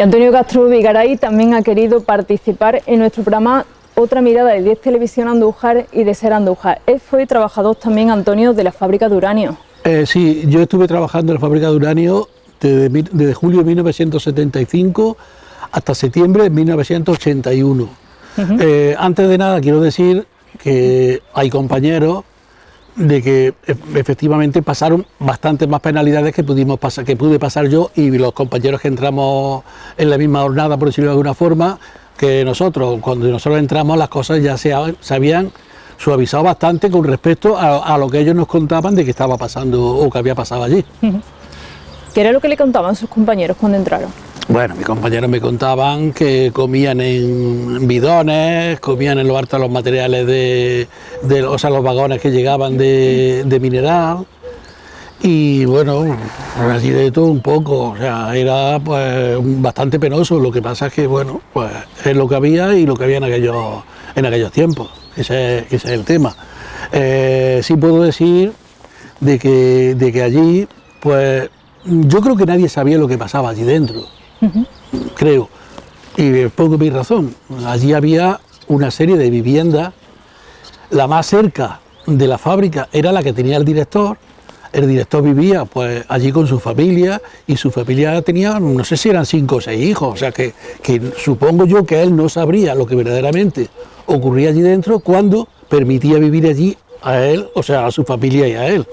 Y Antonio Castro Vigaray también ha querido participar en nuestro programa Otra Mirada de 10 Televisión Andújar y de Ser Andújar. Él fue trabajador también, Antonio, de la fábrica de uranio. Sí, yo estuve trabajando en la fábrica de uranio desde julio de 1975 hasta septiembre de 1981. Antes de nada quiero decir que hay compañeros de que efectivamente pasaron bastantes más penalidades que pude pasar yo y los compañeros que entramos en la misma jornada, por decirlo de alguna forma, que nosotros. Cuando nosotros entramos las cosas ya se habían suavizado bastante con respecto a lo que ellos nos contaban de que estaba pasando o que había pasado allí. ¿Qué era lo que le contaban sus compañeros cuando entraron? Bueno, mis compañeros me contaban que comían en bidones, comían en lo alto los materiales o sea, los vagones que llegaban de mineral, y bueno, así de todo un poco, o sea, era pues bastante penoso. Lo que pasa es que bueno, pues es lo que había y lo que había en aquellos tiempos, ese es el tema. Sí puedo decir de que allí, pues yo creo que nadie sabía lo que pasaba allí dentro. Creo, y pongo mi razón. Allí había una serie de viviendas. La más cerca de la fábrica era la que tenía el director. El director vivía pues allí con su familia, y su familia tenía, no sé si eran 5 o 6 hijos, o sea que supongo yo que él no sabría lo que verdaderamente ocurría allí dentro cuando permitía vivir allí a él, o sea, a su familia y a él.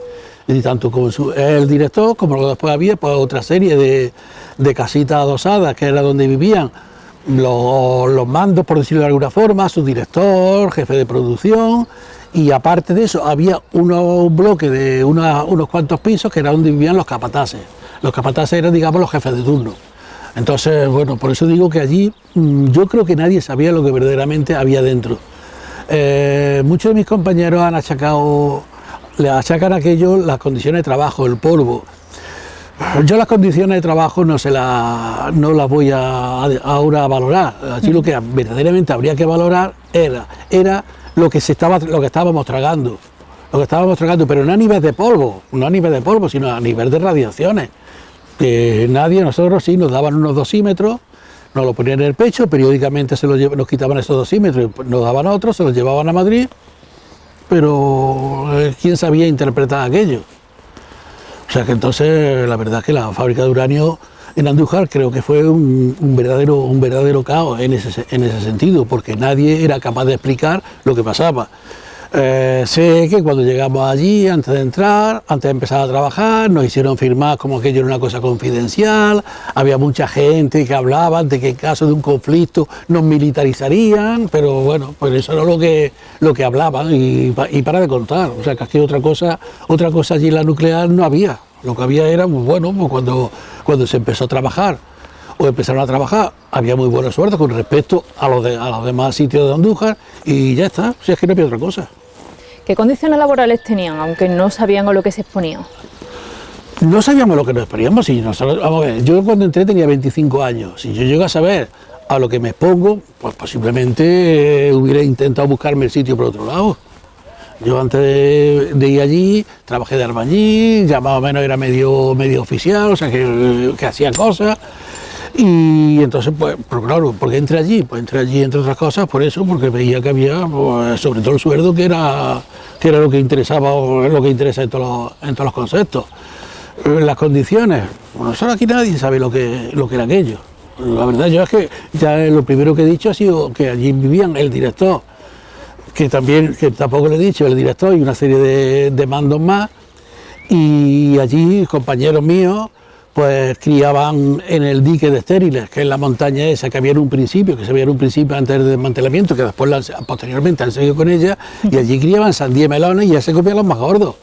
Y tanto como el director, como luego después había pues otra serie de casitas adosadas, que era donde vivían los mandos, por decirlo de alguna forma, su director, jefe de producción, y aparte de eso había unos bloques de unos cuantos pisos que era donde vivían los capataces. Los capataces eran, digamos, los jefes de turno. Entonces, bueno, por eso digo que allí yo creo que nadie sabía lo que verdaderamente había dentro. Muchos de mis compañeros le achacan aquello las condiciones de trabajo, el polvo. Yo las condiciones de trabajo no las voy ahora a valorar. Allí lo que verdaderamente habría que valorar era lo que estábamos tragando. Pero no a nivel de polvo, sino a nivel de radiaciones. Nosotros sí nos daban unos dosímetros, nos lo ponían en el pecho, periódicamente nos quitaban esos dosímetros, nos daban otros, se los llevaban a Madrid, pero ¿quién sabía interpretar aquello? O sea que entonces la verdad es que la fábrica de uranio en Andújar creo que fue un verdadero caos en ese sentido, porque nadie era capaz de explicar lo que pasaba. Sé que cuando llegamos allí, antes de empezar a trabajar, nos hicieron firmar como aquello era una cosa confidencial. Había mucha gente que hablaba de que en caso de un conflicto nos militarizarían, pero bueno, pues eso era lo que hablaban y para de contar. O sea que aquí otra cosa allí en la nuclear no había. Lo que había era, bueno, pues cuando se empezó a trabajar o empezaron a trabajar, había muy buena suerte con respecto a los demás sitios de Andújar, y ya está, si es que no había otra cosa. ¿Qué condiciones laborales tenían, aunque no sabían a lo que se exponían? No sabíamos lo que nos exponíamos. Vamos a ver, yo cuando entré tenía 25 años. Si yo llego a saber a lo que me expongo, pues posiblemente hubiera intentado buscarme el sitio por otro lado. Yo antes de ir allí, trabajé de albañil, ya más o menos era medio oficial, o sea que hacía cosas. Y entonces, pues claro, ¿por qué entré allí? Pues entré allí, entre otras cosas, por eso, porque veía que había, pues, sobre todo el sueldo, que era lo que interesaba, o lo que interesa en todos los conceptos. Las condiciones, bueno, solo aquí nadie sabe lo que era aquello. La verdad, yo es que ya lo primero que he dicho ha sido que allí vivían el director, que tampoco le he dicho, el director y una serie de mandos más, y allí compañeros míos pues criaban en el dique de estériles, que es la montaña esa que se veía en un principio antes del desmantelamiento, que después posteriormente han seguido con ella, y allí criaban sandía y melones, y ya se comían los más gordos.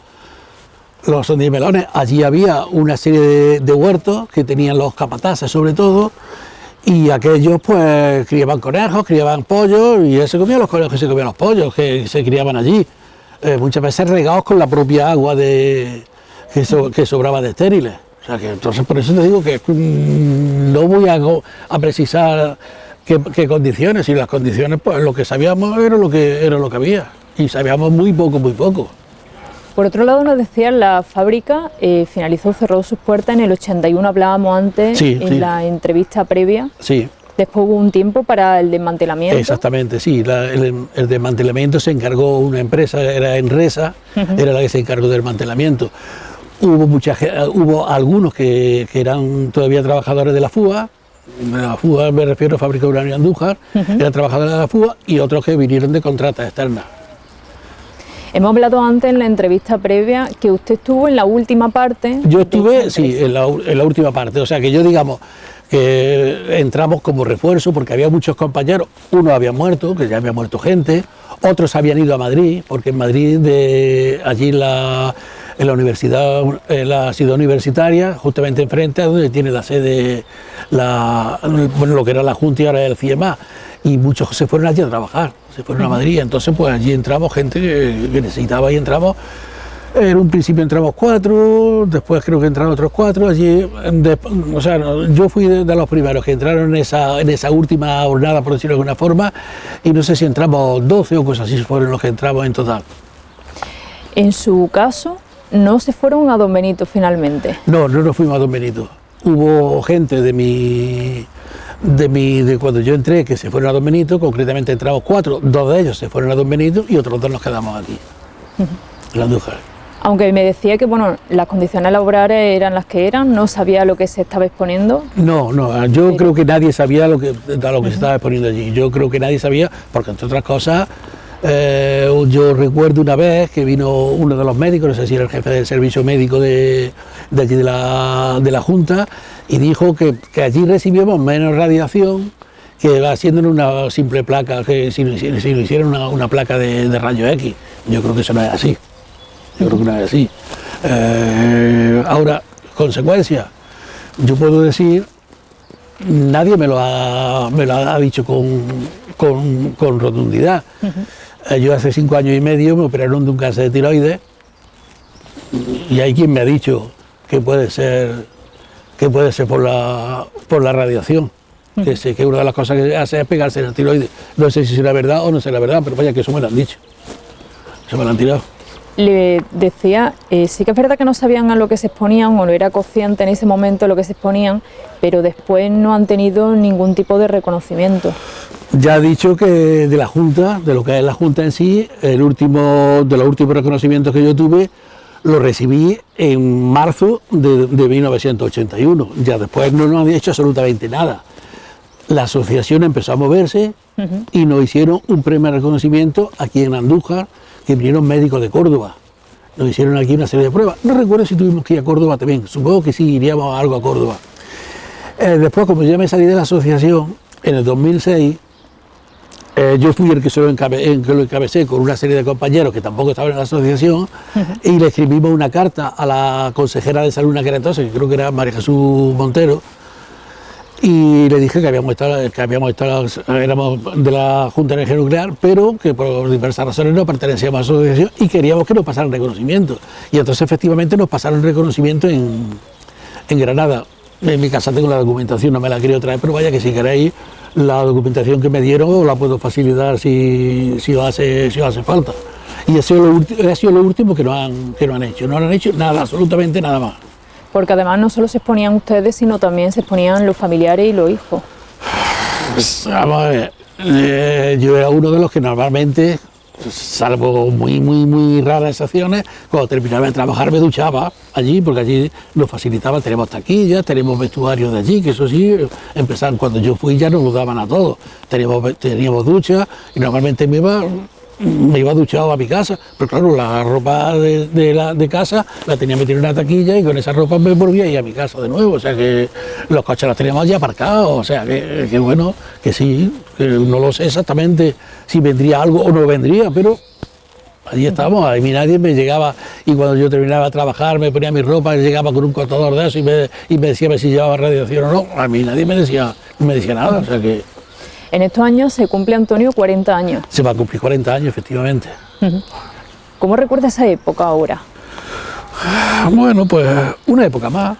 Los sandía y melones, allí había una serie de huertos que tenían los capataces sobre todo, y aquellos pues criaban conejos, criaban pollos, y él se comía los conejos y se comían los pollos que se criaban allí, muchas veces regados con la propia agua que sobraba de estériles. O sea que entonces por eso te digo que no voy a precisar qué condiciones, y las condiciones pues lo que sabíamos era lo que había, y sabíamos muy poco. Por otro lado, nos decían, la fábrica finalizó, cerró sus puertas en el 81, hablábamos antes en la entrevista previa. Sí. Después hubo un tiempo para el desmantelamiento. Exactamente, sí. El desmantelamiento se encargó una empresa, era Enresa, era la que se encargó del desmantelamiento. Hubo algunos que eran todavía trabajadores de la FUA, me refiero a Fábrica de Uranio Andújar, eran trabajadores de la FUA, y otros que vinieron de contratas externas. Hemos hablado antes en la entrevista previa que usted estuvo en la última parte. Yo estuve, sí, en la última parte, o sea que yo, digamos, que entramos como refuerzo porque había muchos compañeros, unos habían muerto, que ya había muerto gente, otros habían ido a Madrid, porque en Madrid, allí en la universidad, en la ciudad universitaria, justamente enfrente, donde tiene la sede, lo que era la Junta y ahora el CIEMA, y muchos se fueron allí a trabajar, se fueron a Madrid. Entonces pues allí entramos gente que necesitaba, y entramos. En un principio entramos 4, después creo que entraron otros 4, allí, o sea, yo fui de los primeros que entraron en esa última jornada, por decirlo de alguna forma, y no sé si entramos 12 o cosas así, fueron los que entramos en total. En su caso, ¿no se fueron a Don Benito finalmente? No, no nos fuimos a Don Benito. Hubo gente de cuando yo entré que se fueron a Don Benito, concretamente entramos 4, 2 de ellos se fueron a Don Benito y otros 2 nos quedamos aquí, en Andújar. Aunque me decía que bueno, las condiciones laborales eran las que eran, no sabía lo que se estaba exponiendo. No, yo creo que nadie sabía lo que se estaba exponiendo allí. Yo creo que nadie sabía, porque entre otras cosas, yo recuerdo una vez que vino uno de los médicos, no sé si era el jefe del servicio médico de allí de la Junta, y dijo que allí recibíamos menos radiación que haciendo una simple placa, que si no hicieran una placa de rayos X. Yo creo que eso no es así. Yo creo que no es así. Ahora, consecuencias, yo puedo decir, nadie me lo ha dicho con rotundidad. Yo hace 5 años y medio me operaron de un cáncer de tiroides, y hay quien me ha dicho que puede ser por la radiación. Que una de las cosas que hace es pegarse en el tiroides. No sé si será verdad o no será verdad, pero vaya que eso me lo han dicho. Eso me lo han tirado. Le decía, sí que es verdad que no sabían a lo que se exponían o no era consciente en ese momento de lo que se exponían, pero después no han tenido ningún tipo de reconocimiento. Ya he dicho que de la Junta, de lo que es la Junta en sí, de los últimos reconocimientos que yo tuve, lo recibí en marzo de 1981. Ya después no nos han hecho absolutamente nada. La asociación empezó a moverse y nos hicieron un premio de reconocimiento aquí en Andújar, que vinieron médicos de Córdoba. Nos hicieron aquí una serie de pruebas. No recuerdo si tuvimos que ir a Córdoba también, supongo que sí iríamos algo a Córdoba. Después, como ya me salí de la asociación, en el 2006, yo fui el que lo encabecé con una serie de compañeros que tampoco estaban en la asociación, y le escribimos una carta a la consejera de salud en aquel entonces, que creo que era María Jesús Montero, y le dije que éramos de la Junta de Energía Nuclear, pero que por diversas razones no pertenecíamos a la asociación y queríamos que nos pasaran reconocimiento. Y entonces efectivamente nos pasaron reconocimiento en Granada. En mi casa tengo la documentación, no me la quería traer, pero vaya que si queréis la documentación que me dieron os la puedo facilitar si os hace falta. Y eso ha sido lo último que no han hecho. No han hecho nada, absolutamente nada más. Porque además no solo se exponían ustedes, sino también se exponían los familiares y los hijos. Pues, vamos a ver, yo era uno de los que normalmente, salvo muy raras excepciones, cuando terminaba de trabajar me duchaba allí, porque allí nos facilitaban, tenemos taquillas, tenemos vestuarios de allí, que eso sí, empezaron, cuando yo fui ya nos lo daban a todos. Teníamos ducha y normalmente me iba duchado a mi casa, pero claro, la ropa de casa la tenía metida en una taquilla y con esa ropa me volvía a ir a mi casa de nuevo, o sea que los coches los teníamos ya aparcados, o sea que bueno, que sí, que no lo sé exactamente si vendría algo o no vendría, pero allí estábamos, a mí nadie me llegaba, y cuando yo terminaba de trabajar me ponía mi ropa y llegaba con un cortador de eso y me decía a ver si llevaba radiación o no, a mí nadie me decía nada, o sea que... En estos años se cumple, Antonio, 40 años. Se va a cumplir 40 años, efectivamente. ¿Cómo recuerda esa época ahora? Bueno, pues una época más.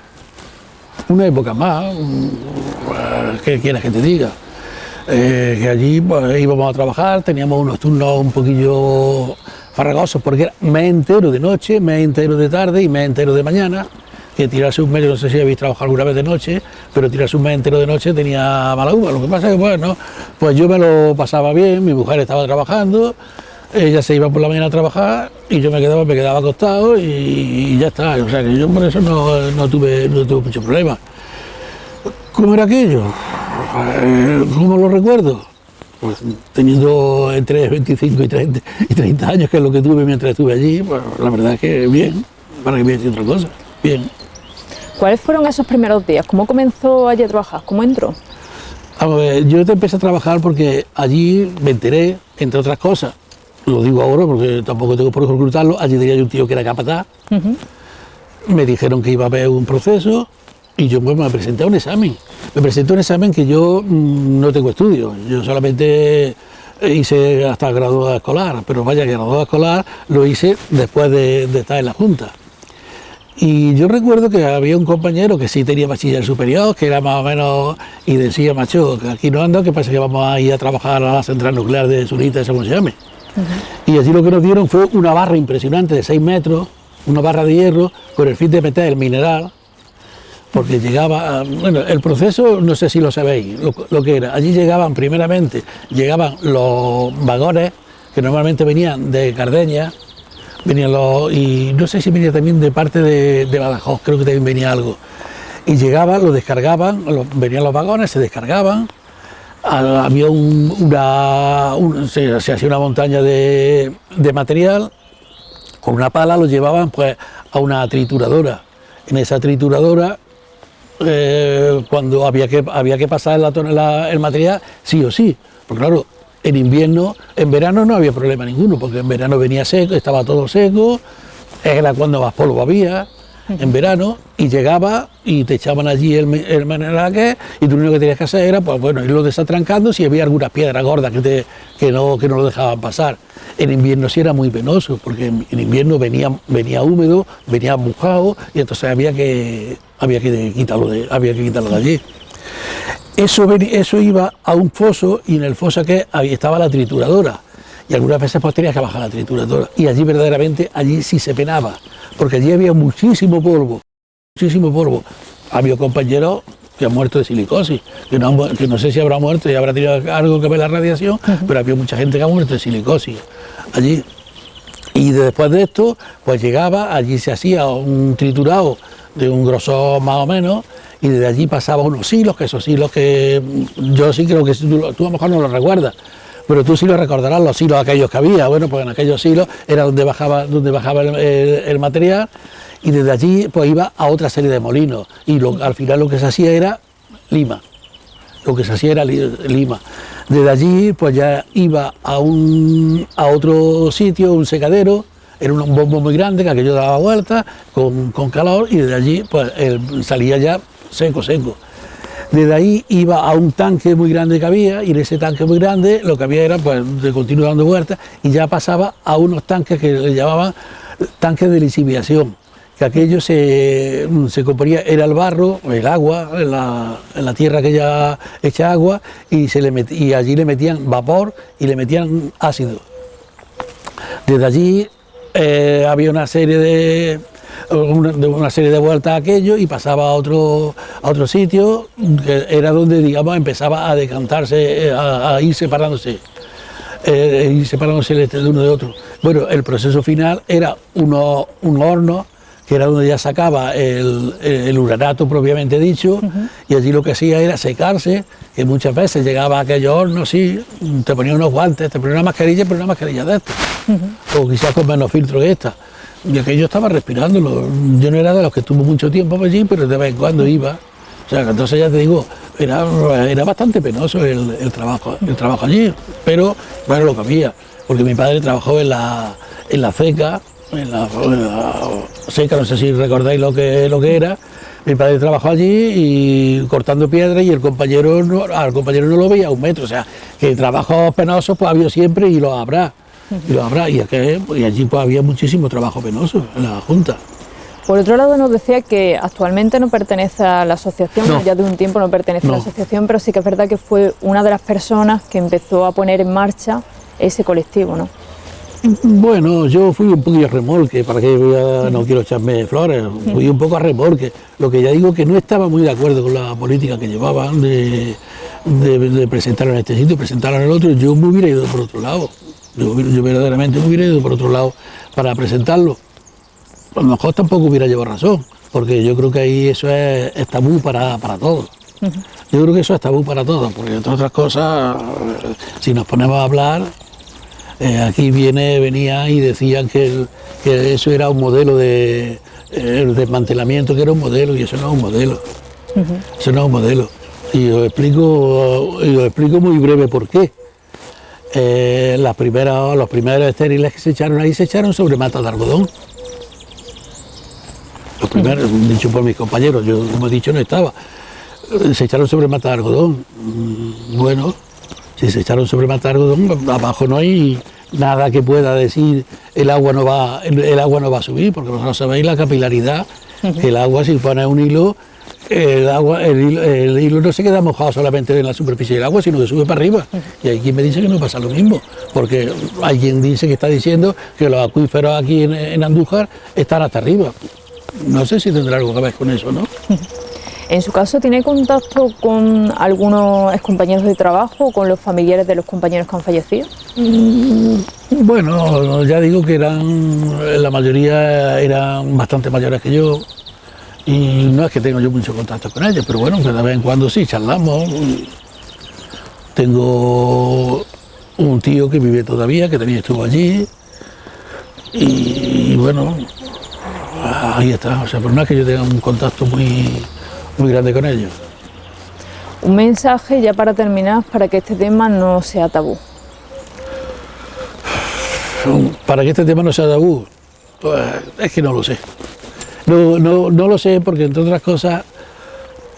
¿Qué quieres que te diga? Que allí pues, íbamos a trabajar, teníamos unos turnos un poquillo farragosos, porque era mes entero de noche, mes entero de tarde y mes entero de mañana, que tirarse un mes, yo no sé si habéis trabajado alguna vez de noche, pero tirarse un mes entero de noche tenía mala uva. Lo que pasa es que, bueno, pues yo me lo pasaba bien, mi mujer estaba trabajando, ella se iba por la mañana a trabajar y yo me quedaba acostado y ya está. O sea que yo por eso no tuve mucho problema. ¿Cómo era aquello? ¿Cómo lo recuerdo? Pues teniendo entre 25 y 30 años, que es lo que tuve mientras estuve allí, pues la verdad es que bien, para que voy a decir otra cosa, bien. ¿Cuáles fueron esos primeros días? ¿Cómo comenzó allí a trabajar? ¿Cómo entró? Vamos a ver, yo empecé a trabajar porque allí me enteré, entre otras cosas, lo digo ahora porque tampoco tengo por qué ocultarlo, allí tenía yo un tío que era capataz, me dijeron que iba a haber un proceso y yo pues me presenté a un examen. Me presenté a un examen que yo no tengo estudios, yo solamente hice hasta graduado escolar, pero vaya que graduado escolar lo hice después de estar en la Junta. Y yo recuerdo que había un compañero que sí tenía bachiller superior, que era más o menos, y decía, macho, que aquí no ando, que pasa que vamos a ir a trabajar a la central nuclear de Zurita, eso como se llame. Y allí lo que nos dieron fue una barra impresionante de 6 metros, una barra de hierro, con el fin de meter el mineral, porque llegaba, bueno, el proceso, no sé si lo sabéis, lo que era. Allí llegaban los vagones, que normalmente venían de Cardeña, y no sé si venía también de parte de Badajoz, creo que también venía algo. Y llegaban, lo descargaban, venían los vagones, se descargaban, había se hacía una montaña de material, con una pala lo llevaban pues a una trituradora. En esa trituradora, cuando había que pasar el material, sí o sí, porque claro, en verano no había problema ninguno, porque en verano venía seco, estaba todo seco, era cuando más polvo había, en verano, y llegaba y te echaban allí el mineral y tú lo único que tenías que hacer era, pues bueno, irlo desatrancando si había algunas piedras gordas que no lo dejaban pasar. En invierno sí era muy penoso, porque en invierno venía húmedo, venía mojado, y entonces había que quitarlo de allí. Eso iba a un foso, y en el foso ahí estaba la trituradora, y algunas veces pues tenías que bajar la trituradora, y allí verdaderamente, allí sí se penaba, porque allí había muchísimo polvo. Había compañeros que han muerto de silicosis, que no sé si habrá muerto y habrá tenido algo que ver la radiación, pero había mucha gente que ha muerto de silicosis allí. Y después de esto, pues llegaba, allí se hacía un triturado de un grosor más o menos, y desde allí pasaba unos hilos, que esos hilos que yo sí creo que tú a lo mejor no los recuerdas, pero tú sí lo recordarás, los hilos aquellos que había. Bueno, pues en aquellos hilos era donde bajaba el material, y desde allí pues iba a otra serie de molinos, y al final lo que se hacía era lima. Desde allí pues ya iba a otro sitio, un secadero, era un bombo muy grande que aquello daba vueltas con calor, y desde allí pues salía ya seco. Desde ahí iba a un tanque muy grande que había, y en ese tanque muy grande lo que había era pues de continuo dando vueltas, y ya pasaba a unos tanques que le llamaban tanques de lisiviación, que aquello se componía, era el barro, el agua, en la tierra que ya echa agua, y allí le metían vapor y le metían ácido. Desde allí había una serie de vueltas a aquello, y pasaba a otro sitio, que era donde, digamos, empezaba a decantarse, a ir separándose de uno de otro. Bueno, el proceso final era un horno, que era donde ya sacaba el uranato propiamente dicho, y allí lo que hacía era secarse, que muchas veces llegaba a aquellos hornos, sí, te ponían unos guantes, te ponían una mascarilla, pero una mascarilla de estas, o quizás con menos filtro que esta, y aquello estaba respirándolo. Yo no era de los que estuvo mucho tiempo allí, pero de vez en cuando iba. O sea, que entonces ya te digo, era bastante penoso el trabajo allí, pero bueno, lo que había, porque mi padre trabajó en la ceca, en la seca, no sé si recordáis lo que era. Mi padre trabajó allí y cortando piedras, y al compañero no lo veía a 1 metro. O sea, que trabajos penosos pues había siempre, y los habrá. Y allí pues había muchísimo trabajo penoso en la Junta. Por otro lado, nos decía que actualmente no pertenece a la asociación, no. Ya de un tiempo no pertenece a la asociación, pero sí que es verdad que fue una de las personas que empezó a poner en marcha ese colectivo, ¿no? Bueno, yo fui un poquillo a remolque, para que no quiero echarme flores, fui un poco a remolque. Lo que ya digo que no estaba muy de acuerdo con la política que llevaban de presentarlo en este sitio, presentarlo en el otro. Yo me hubiera ido por otro lado, yo verdaderamente me hubiera ido por otro lado para presentarlo. A lo mejor tampoco hubiera llevado razón, porque yo creo que ahí eso es tabú para todos. Yo creo que eso es tabú para todos, porque entre otras cosas, si nos ponemos a hablar, aquí venía y decían que eso era un modelo el desmantelamiento, que era un modelo, y eso no es un modelo. Eso no es un modelo. Y os explico muy breve por qué. Los primeros estériles que se echaron ahí se echaron sobre matas de algodón. Los primeros, dicho por mis compañeros, yo como he dicho no estaba. Se echaron sobre matas de algodón. Bueno, si se echaron sobre matas de algodón, abajo no hay nada que pueda decir el agua no va a subir, porque vosotros sabéis la capilaridad, que el agua, si pone un hilo, el hilo no se queda mojado solamente en la superficie del agua, sino que sube para arriba. Y hay quien me dice que no pasa lo mismo, porque hay quien dice que está diciendo que los acuíferos aquí en Andújar están hasta arriba. No sé si tendrá algo que ver con eso, ¿no? En su caso, ¿tiene contacto con algunos excompañeros de trabajo o con los familiares de los compañeros que han fallecido? Bueno, ya digo que la mayoría eran bastante mayores que yo, y no es que tenga yo mucho contacto con ellos, pero bueno, que de vez en cuando sí charlamos. Tengo un tío que vive todavía, que también estuvo allí, y bueno, ahí está. O sea, pero no es que yo tenga un contacto muy grande con ellos. Un mensaje ya para terminar, para que este tema no sea tabú. Para que este tema no sea tabú, pues es que no lo sé. No lo sé, porque entre otras cosas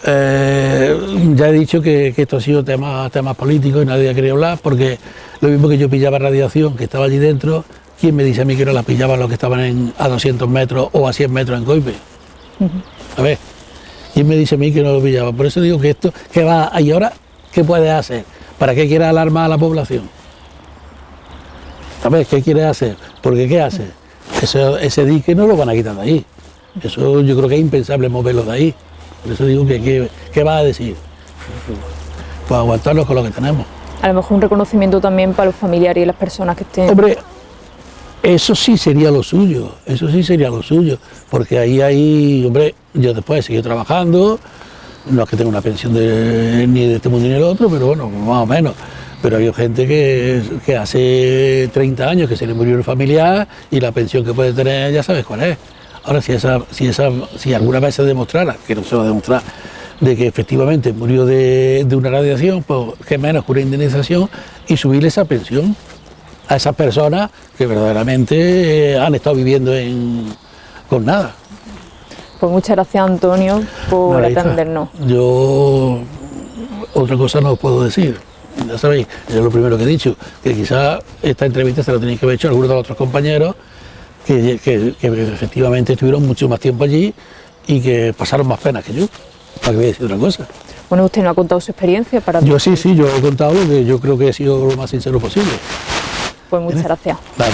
ya he dicho que esto ha sido temas políticos y nadie ha querido hablar, porque lo mismo que yo pillaba radiación que estaba allí dentro, ¿quién me dice a mí que no la pillaban los que estaban a 200 metros o a 100 metros en Coipe? A ver, ¿quién me dice a mí que no lo pillaban? Por eso digo que esto, ¿qué va? ¿Y ahora qué puedes hacer? ¿Para qué quieres alarmar a la población? A ver, ¿qué quieres hacer? Porque ¿qué haces? Ese dique no lo van a quitar de ahí. Eso yo creo que es impensable moverlo de ahí. Por eso digo que ¿qué vas a decir? Pues aguantarnos con lo que tenemos. A lo mejor un reconocimiento también para los familiares y las personas que estén... Hombre, eso sí sería lo suyo, porque ahí, hombre, yo después he seguido trabajando, no es que tenga una pensión ni de este mundo ni del otro, pero bueno, más o menos. Pero hay gente que hace 30 años que se le murió un familiar y la pensión que puede tener ya sabes cuál es. Ahora, si alguna vez se demostrara, que no se va a demostrar, de que efectivamente murió de una radiación, pues qué menos que una indemnización y subirle esa pensión a esas personas que verdaderamente han estado viviendo con nada. Pues muchas gracias, Antonio, por atendernos. Yo otra cosa no os puedo decir. Ya sabéis, es lo primero que he dicho, que quizás esta entrevista se la tenéis que haber hecho a algunos de los otros compañeros que efectivamente estuvieron mucho más tiempo allí y que pasaron más penas que yo. ¿Para qué voy a decir otra cosa? Bueno, usted no ha contado su experiencia para... Yo sí, yo he contado lo que yo creo que he sido lo más sincero posible. Pues muchas gracias. Nada.